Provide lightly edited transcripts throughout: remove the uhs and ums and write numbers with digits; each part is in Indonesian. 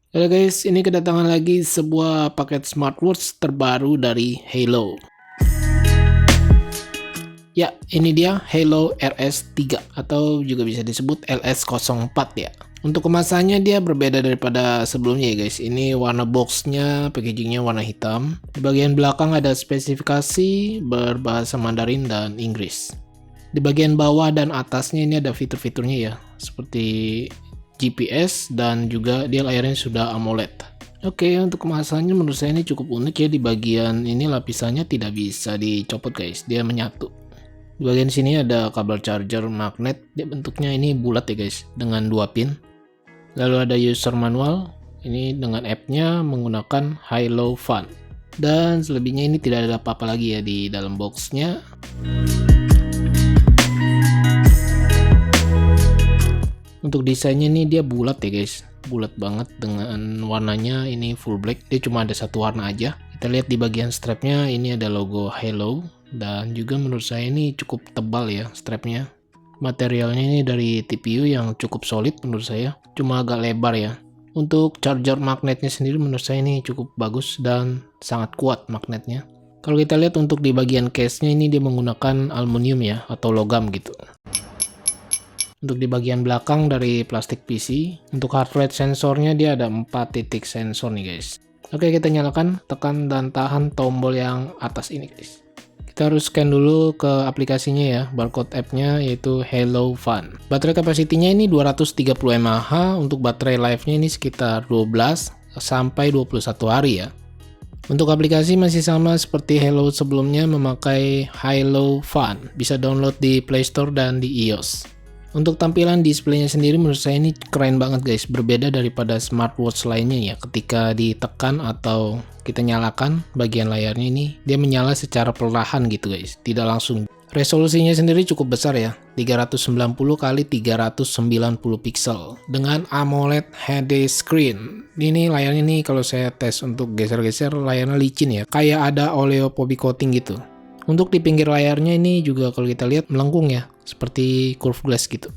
Halo guys, ini kedatangan lagi sebuah paket smartwatch terbaru dari Halo. Ya, ini dia Halo RS3 atau juga bisa disebut LS04 ya. Untuk kemasannya dia berbeda daripada sebelumnya ya guys. Ini warna boxnya, packagingnya warna hitam. Di bagian belakang ada spesifikasi berbahasa Mandarin dan Inggris. Di bagian bawah dan atasnya ini ada fitur-fiturnya ya, seperti GPS dan juga dia layarnya sudah AMOLED. Oke, untuk kemasannya menurut saya ini cukup unik ya. Di bagian ini lapisannya tidak bisa dicopot guys, dia menyatu. Di bagian sini ada kabel charger magnet, dia bentuknya ini bulat ya guys, dengan 2 pin. Lalu ada user manual, ini dengan app-nya menggunakan Halo Fun. Dan selebihnya ini tidak ada apa-apa lagi ya di dalam boxnya. Untuk desainnya ini dia bulat ya guys, bulat banget dengan warnanya ini full black. Dia cuma ada satu warna aja. Kita lihat di bagian strapnya ini ada logo Halo, dan juga menurut saya ini cukup tebal ya strapnya. Materialnya ini dari TPU yang cukup solid menurut saya, cuma agak lebar ya. Untuk charger magnetnya sendiri menurut saya ini cukup bagus dan sangat kuat magnetnya. Kalau kita lihat untuk di bagian case-nya ini dia menggunakan aluminium ya, atau logam gitu. Untuk di bagian belakang dari plastik PC, untuk heart rate sensornya dia ada 4 titik sensor nih guys. Oke, kita nyalakan, tekan dan tahan tombol yang atas ini guys. Kita harus scan dulu ke aplikasinya ya, barcode app-nya yaitu Halo Fun. Baterai kapasitinya ini 230 mAh, untuk baterai life-nya ini sekitar 12 sampai 21 hari ya. Untuk aplikasi masih sama seperti Halo sebelumnya, memakai Halo Fun. Bisa download di Play Store dan di iOS. Untuk tampilan displaynya sendiri menurut saya ini keren banget guys, berbeda daripada smartwatch lainnya ya. Ketika ditekan atau kita nyalakan bagian layarnya ini, dia menyala secara perlahan gitu guys, tidak langsung. Resolusinya sendiri cukup besar ya, 390 x 390 pixel dengan AMOLED HD screen. Ini layarnya nih kalau saya tes untuk geser-geser layarnya licin ya, kayak ada oleophobic coating gitu. Untuk di pinggir layarnya ini juga kalau kita lihat melengkung ya, seperti curved glass gitu.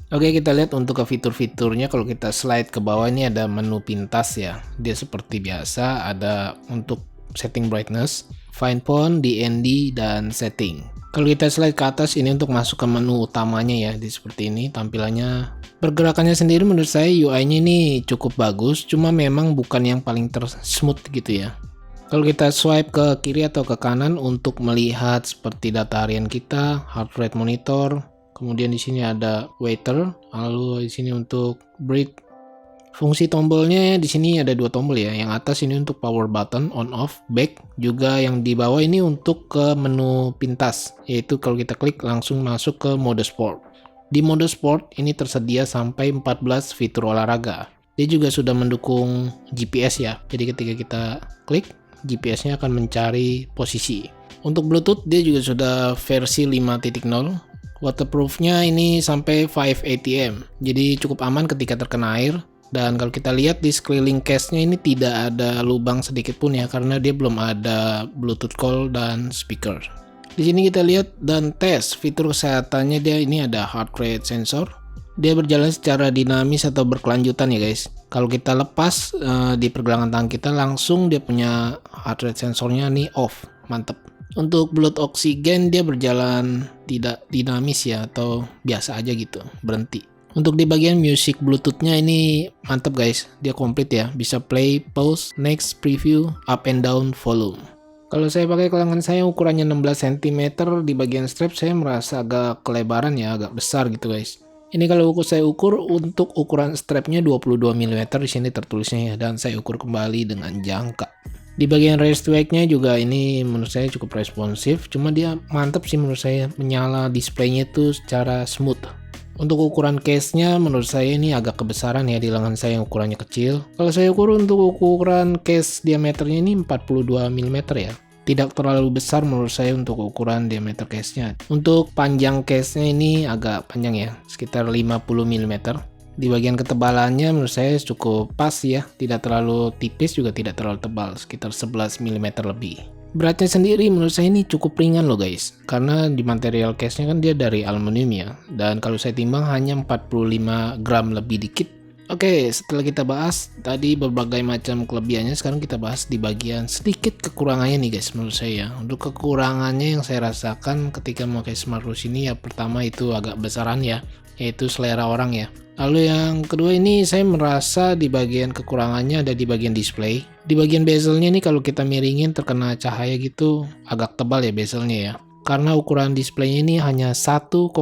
Oke, kita lihat untuk ke fitur-fiturnya. Kalau kita slide ke bawah ini ada menu pintas ya. Dia seperti biasa ada untuk setting brightness, find phone, DND, dan setting. Kalau kita slide ke atas ini untuk masuk ke menu utamanya ya, di seperti ini tampilannya. Pergerakannya sendiri menurut saya UI-nya ini cukup bagus, cuma memang bukan yang paling smooth gitu ya. Kalau kita swipe ke kiri atau ke kanan untuk melihat seperti data harian kita, heart rate monitor, kemudian di sini ada waiter, lalu di sini untuk break. Fungsi tombolnya di sini ada 2 tombol ya. Yang atas ini untuk power button on off, back, juga yang di bawah ini untuk ke menu pintas, yaitu kalau kita klik langsung masuk ke mode sport. Di mode sport ini tersedia sampai 14 fitur olahraga. Dia juga sudah mendukung GPS ya. Jadi ketika kita klik, GPS-nya akan mencari posisi. Untuk Bluetooth dia juga sudah versi 5.0. Waterproof-nya ini sampai 5 ATM. Jadi cukup aman ketika terkena air. Dan kalau kita lihat di sekeliling case-nya ini tidak ada lubang sedikit pun ya, karena dia belum ada Bluetooth call dan speaker. Di sini kita lihat dan tes fitur kesehatannya. Dia ini ada heart rate sensor. Dia berjalan secara dinamis atau berkelanjutan ya guys. Kalau kita lepas di pergelangan tangan kita, langsung dia punya heart rate sensornya nih off. Mantep. Untuk blood oksigen dia berjalan tidak dinamis ya, atau biasa aja gitu, berhenti. Untuk di bagian music bluetoothnya ini mantep guys, dia komplit ya, bisa play, pause, next, preview, up and down volume. Kalau saya pakai ke lengan saya ukurannya 16 cm, di bagian strap saya merasa agak kelebaran ya, agak besar gitu guys. Ini kalau saya ukur untuk ukuran strapnya 22 mm di sini tertulisnya ya, dan saya ukur kembali dengan jangka. Di bagian wrist weight-nya juga ini menurut saya cukup responsif, cuma dia mantep sih menurut saya, menyala displaynya itu secara smooth. Untuk ukuran case-nya menurut saya ini agak kebesaran ya di lengan saya yang ukurannya kecil. Kalau saya ukur untuk ukuran case diameternya ini 42 mm ya. Tidak terlalu besar menurut saya untuk ukuran diameter case-nya. Untuk panjang case-nya ini agak panjang ya, sekitar 50 mm. Di bagian ketebalannya menurut saya cukup pas ya, tidak terlalu tipis juga tidak terlalu tebal, sekitar 11 mm lebih. Beratnya sendiri menurut saya ini cukup ringan loh guys, karena di material case-nya kan dia dari aluminium ya, dan kalau saya timbang hanya 45 gram lebih dikit. Oke, setelah kita bahas tadi berbagai macam kelebihannya, sekarang kita bahas di bagian sedikit kekurangannya nih guys menurut saya. Untuk kekurangannya yang saya rasakan ketika memakai smartwatch ini ya, pertama itu agak besaran ya, yaitu selera orang ya. Lalu yang kedua ini saya merasa di bagian kekurangannya ada di bagian display. Di bagian bezelnya nih kalau kita miringin terkena cahaya gitu agak tebal ya bezelnya ya. Karena ukuran displaynya ini hanya 1,2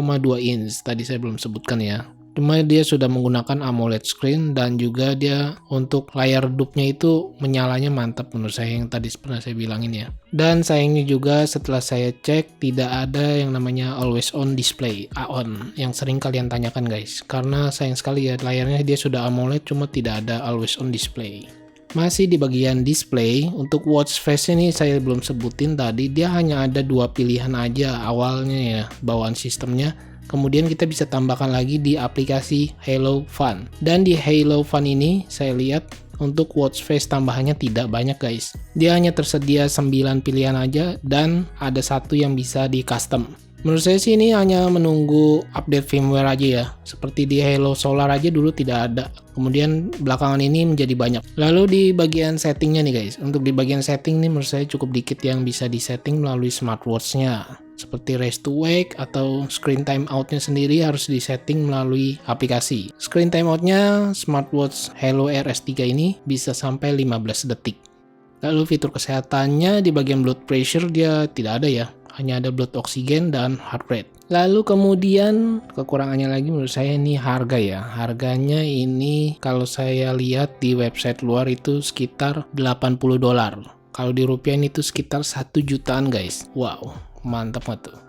inch, tadi saya belum sebutkan ya. Cuma dia sudah menggunakan AMOLED screen dan juga dia untuk layar redupnya itu menyalanya mantap menurut saya yang tadi pernah saya bilangin ya. Dan sayangnya juga setelah saya cek tidak ada yang namanya always on display (AON) yang sering kalian tanyakan guys. Karena sayang sekali ya layarnya dia sudah AMOLED cuma tidak ada always on display. Masih di bagian display, untuk watch face ini saya belum sebutin tadi, dia hanya ada dua pilihan aja awalnya ya bawaan sistemnya. Kemudian kita bisa tambahkan lagi di aplikasi Halo Fun. Dan di Halo Fun ini saya lihat untuk watch face tambahannya tidak banyak guys. Dia hanya tersedia 9 pilihan aja dan ada satu yang bisa di custom. Menurut saya sih ini hanya menunggu update firmware aja ya. Seperti di Halo Solar aja dulu tidak ada. Kemudian belakangan ini menjadi banyak. Lalu di bagian settingnya nih guys. Untuk di bagian setting nih menurut saya cukup dikit yang bisa disetting melalui smartwatch-nya. Seperti race to wake atau screen time out-nya sendiri harus disetting melalui aplikasi. Screen time out-nya smartwatch Halo RS3 ini bisa sampai 15 detik. Lalu fitur kesehatannya di bagian blood pressure dia tidak ada ya. Hanya ada blood oksigen dan heart rate. Lalu kemudian kekurangannya lagi menurut saya ini harga ya. Harganya ini kalau saya lihat di website luar itu sekitar $80. Kalau di rupiah itu sekitar 1 jutaan guys. Wow, mantap banget tuh.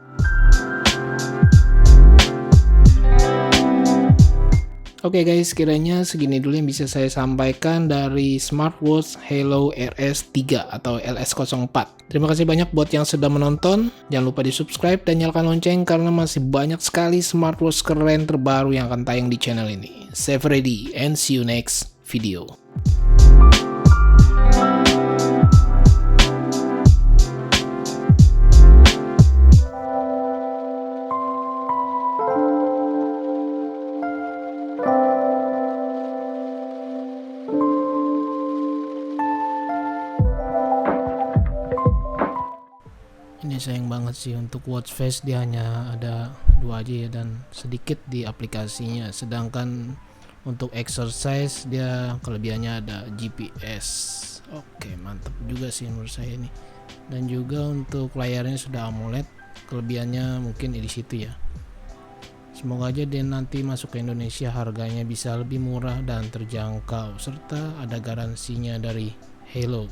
Oke guys, kiranya segini dulu yang bisa saya sampaikan dari smartwatch Halo RS3 atau LS04. Terima kasih banyak buat yang sudah menonton. Jangan lupa di subscribe dan nyalakan lonceng karena masih banyak sekali smartwatch keren terbaru yang akan tayang di channel ini. Save ready and see you next video. Ini sayang banget sih untuk watch face dia hanya ada dua aja ya dan sedikit di aplikasinya, sedangkan untuk exercise dia kelebihannya ada GPS. Oke, mantap juga sih menurut saya ini. Dan juga untuk layarnya sudah AMOLED, kelebihannya mungkin di situ ya. Semoga aja dia nanti masuk ke Indonesia harganya bisa lebih murah dan terjangkau serta ada garansinya dari Halo.